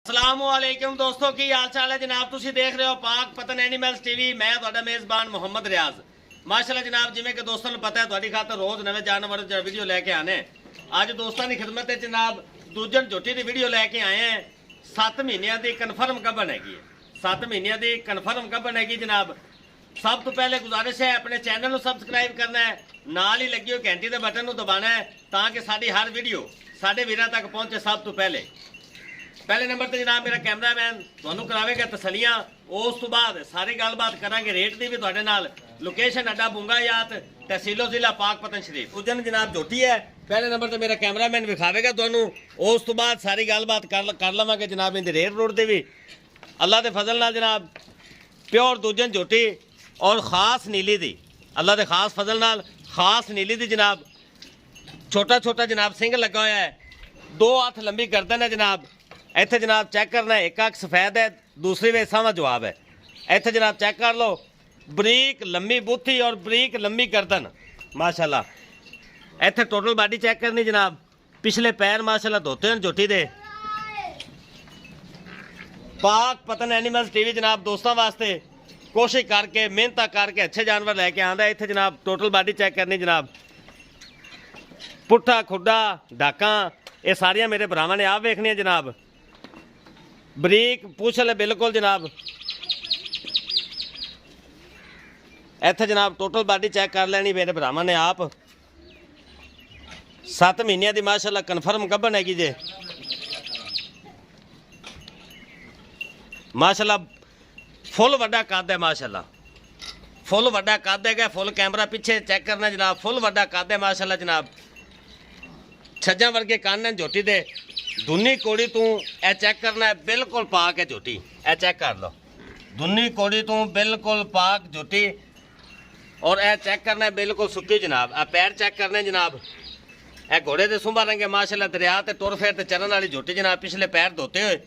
अस्सलामुअलैकुम दोस्तों की हाल चाल है जनाब। तुसी देख रहे हो पाक पतन एनिमल्स टीवी। मैं तुहाडा मेज़बान मोहम्मद रियाज। माशाल्लाह जनाब, जिवें कि दोस्तों को पता है तुहाडी खातर रोज़ नवे जानवर दी वीडियो लेके आने। अज दोस्तों की खिदमत है जनाब दूजन झोटी की वीडियो लेके आए हैं। 7 महीनों की कन्फर्म गबन हैगी। 7 महीनों की कन्फर्म गबन हैगी जनाब। सब तो पहले गुजारिश है अपने चैनल को सबसक्राइब करना है, नाल ही लगी हुई घंटी के बटन को दबाना है ताकि साडी हर वीडियो साडे वीरां तक पहुंचे सब तो पहले नंबर पर जनाब मेरा कैमरामैन तुहानू करावेगा तसलियां। उस तो बाद सारी गलबात करांगे रेट की भी तुहाडे नाल। लोकेशन अड्डा बुंगायात, तहसीलो जिला पाक पतन शरीफ। उस दिन जनाब झोटी है। पहले नंबर पर मेरा कैमरामैन विखावेगा तुहानू। उस तो बाद सारी गलबात कर लवांगे जनाब इनके रेट रोड की भी। अल्लाह के फजल नाल जनाब प्योर दूजन झोटी और खास नीली दी। अल्लाह के खास फजल नाल खास नीली दी जनाब। छोटा छोटा जनाब सिंह लगा हुआ है, 2 हाथ लंबी गर्दन है जनाब। इत्थे जनाब चेक करना है, एक अख सफेद है दूसरी वे सावा जवाब है। इत्थे जनाब चेक कर लो, बरीक लंबी बुथी और बरीक लंबी गर्दन माशाल्लाह। इत्थे टोटल बॉडी चेक करनी जनाब। पिछले पैर माशाल्लाह धोते हैं झोटी दे। पाक पतन एनिमल्स टीवी जनाब दोस्तों वास्ते कोशिश करके मेहनत करके अच्छे जानवर लैके आंदा है। इत्थे जनाब टोटल बॉडी चेक करनी जनाब। पुट्ठा खुड्डा डाका ये सारियां मेरे भरावां ने आप वेखनियां जनाब। बरीक पूछल है बिल्कुल जनाब। इत्थे जनाब टोटल बॉडी चेक कर लेनी मेरे भरावां ने आप। 7 महीनों की माशाल्लाह कन्फर्म गबन हैगी जे माशाल्लाह। फुल वड्डा कद है माशाल्लाह, फुल वड्डा कद है। फुल कैमरा पीछे चेक करना जनाब। फुल वड्डा कद है माशाल्लाह जनाब। छज्जा वर्गे कान है झोटी दे। दुनी कोड़ी तू ए चेक करना है, बिल्कुल पाक है झोटी। ए चेक कर लो, दुनी कोड़ी तू बिल्कुल पाक झोटी। और ए चेक करना है बिल्कुल सुक्की जनाब। आ पैर चेक करने जनाब। ए घोड़े के सुंबा रंगे माशाल्लाह दरिया ते तुर फेर ते चरण वाली झोटी जनाब। पिछले पैर धोते हुए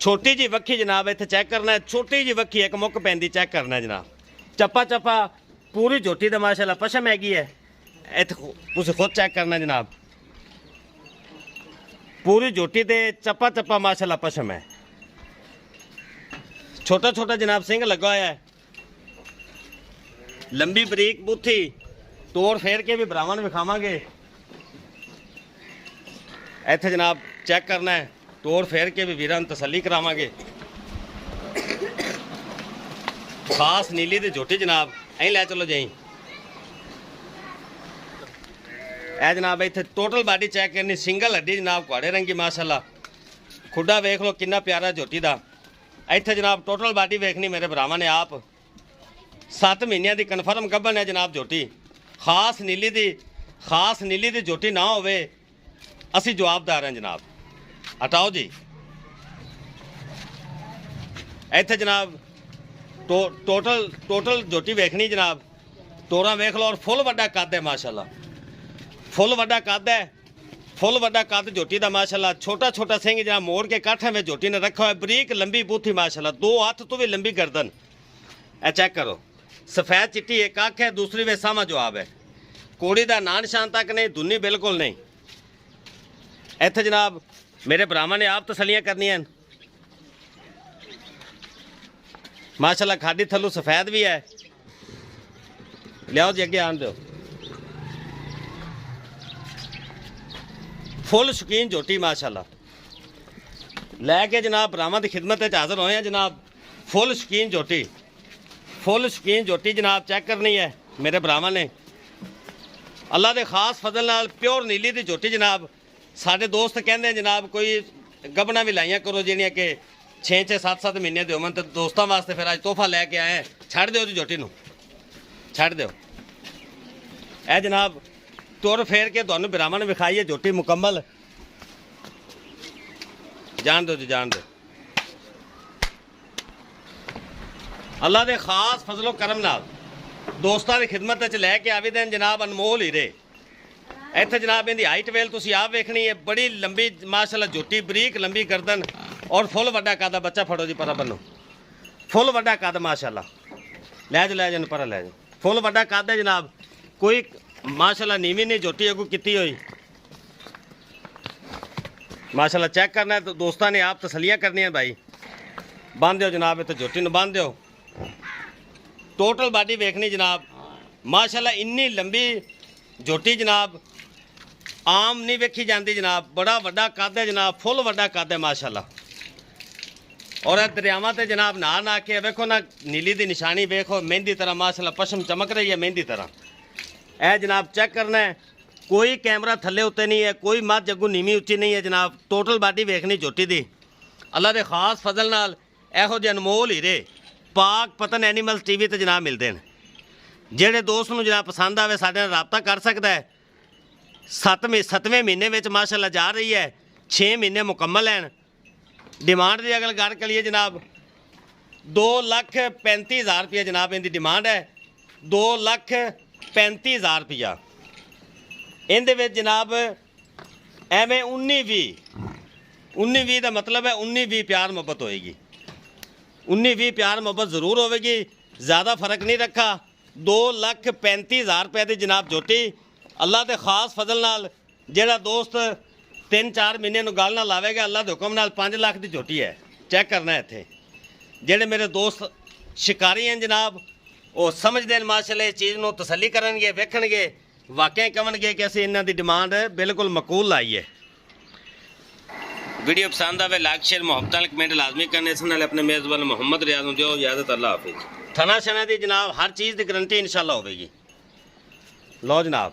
छोटी जी वक्खी जनाब। इत्थे चेक करना है, छोटी जी वक्खी एक मुक पैंदी चेक करना है जनाब। चप्पा चप्पा पूरी झोटी तो माशाल्लाह पशम हैगी है। इत्थे तुसीं खुद चेक करना जनाब। पूरी झोटी ते चप्पा चप्पा माशाल्लाह पशम है। छोटा छोटा जनाब सिंह लगा हुआ है। लंबी बरीक बुथी तोड़ फेर के भी भरावां नूं विखावांगे। इत्थे जनाब चेक करना है, तोड़ फेर के भी वीरां नूं तसल्ली करावांगे। खास नीली दी झोटी जनाब। ऐं लै चलो जाई। ए जनाब इत्थे टोटल बॉडी चेक करनी। सिंगल हड्डी जनाब घोड़े रंगी माशाल्लाह। खुड्डा वेख लो कितना प्यारा झोटी दा। इत्थे जनाब टोटल बॉडी वेखनी मेरे भरावां ने आप। 7 महीनों की कन्फर्म गबन है जनाब झोटी। खास नीली दी झोटी ना होवे असी जवाबदार हैं जनाब। हटाओ जी। इत्थे जनाब टोटल झोटी वेखनी जनाब। तोरा वेख लो और फुल वड्डा कद है माशाल्लाह। फुल वड्डा कद है, फुल वड्डा कद झोटी का माशाल्लाह। छोटा छोटा सिंह जहाँ मोड़ के काठे में झोटी ने रखा हुआ है। बरीक लंबी बूथी माशाल्लाह। 2 हाथ तो भी लंबी गर्दन। ए चेक करो, सफेद चिट्टी एक अख है दूसरी वे सामा जवाब है। कोड़ी का ना निशान तक नहीं, दुनी बिल्कुल नहीं। इत्थे जनाब मेरे भरावां ने आप तसलियां करनियां माशाल्लाह। खाडी थल्लों सफेद भी है। लियाओ जी अगे आन दो। फुल शौकीन झोटी माशाल्लाह लैके जनाब भरावां की खिदमत हाजिर होए हैं जनाब। फुल शौकीन झोटी जनाब चेक करनी है मेरे भरावां ने। अल्लाह के खास फजल नाल प्योर नीली दी झोटी जनाब। साडे दोस्त कहते हैं जनाब कोई गबना भी लाइया करो जिहड़ियां कि 6-6 7-7 महीने दे होवन। तो दोस्तों वास्ते फिर अज तोहफा लैके आए हैं। छड़ दिओ जी झोटी नूं, छड़ दिओ। ए जनाब तुर फेर के तुहानूं भरावां ने विखाई है झोटी मुकम्मल। जान दो जी, जान दो। अल्लाह के खास फजलो करम नाल दोस्तों की खिदमत लैके आवी देन जनाब अनमोल हीरे। इत्थे जनाब इहदी हाइट वेल तुसीं आप वेखनी है। बड़ी लंबी माशाल्लाह झोटी, बरीक लंबी गर्दन और फुल वड्डा कद। बच्चा फड़ो जी परा बनो। फुल वड्डा कद माशाल्लाह। लै जाओ परा लै जाओ। फुल वड्डा कद है जनाब। कोई माशाल्लाह नीवी नहीं झोटी अगू की हुई। माशाल्लाह चेक करना है तो दोस्तों ने आप तसलियाँ करनी है भाई। बांध दो जनाब, तो झोटी न बांध दो। टोटल बाडी वेखनी जनाब, माशाल्लाह इन्नी लंबी झोटी जनाब आम नहीं वेखी जाती जनाब। बड़ा वड्डा कद है जनाब, फुल वड्डा कद है माशाल्लाह। और दरियावां ते जनाब नहा नहा के वेखो ना, नीली दी निशानी वेखो, मेहंदी तरह माशाल्लाह पशम चमक रही है मेहंदी तरह। ए जनाब चेक करना है, कोई कैमरा थले उत्ते नहीं है, कोई मत जग्गू नीवी उच्ची नहीं है जनाब। टोटल बाडी वेखनी झोटी दी। अल्लाह दे खास फजल नाल ਇਹੋ ਜਿਹੇ अनमोल हीरे पाक पतन एनीमल्स टीवी ਤੇ जनाब मिलते हैं। ਜਿਹੜੇ ਦੋਸਤ ਨੂੰ जनाब पसंद आवे ਸਾਡੇ ਨਾਲ ਰਾਬਤਾ ਕਰ ਸਕਦਾ ਹੈ। 7वें महीने में माशाल्लाह जा रही है, 6 महीने मुकम्मल हैं। डिमांड की अगर गल करिए जनाब 2,35,000 रुपया जनाब इनकी डिमांड है। 2,35,000 रुपया इहदे जनाब एवें 19-20 का मतलब है 19-20 प्यार मुहब्बत होएगी। 19-20 प्यार मुहब्बत ज़रूर होगी, ज़्यादा फ़र्क नहीं रखा। 2,35,000 रुपये की जनाब झोटी अल्लाह के खास फजल नाल जेड़ा दोस्त 3-4 महीने गल ना लावेगा अल्लाह के हुक्म नाल 5 लाख की झोटी है। चेक करना है इत्थे जेड़े मेरे दोस्त शिकारी हैं जनाब वो समझते हैं माशाल्लाह इस चीज़ को तसली करनगे, वेखणगे, वाकई कहणगे कि असीं इन्हां दी डिमांड बिल्कुल मकूल लाई है। वीडियो पसंद आवे लाइक शेयर मोहब्बत नाल कमेंट लाजमी करने। इस नाल अपने मेज़बान मोहम्मद रियाज नूं दिओ इजाज़त। अल्लाह हाफिज़। थना शना दी जनाब हर चीज़ की गारंटी इंशाअल्लाह होगी। लो जनाब।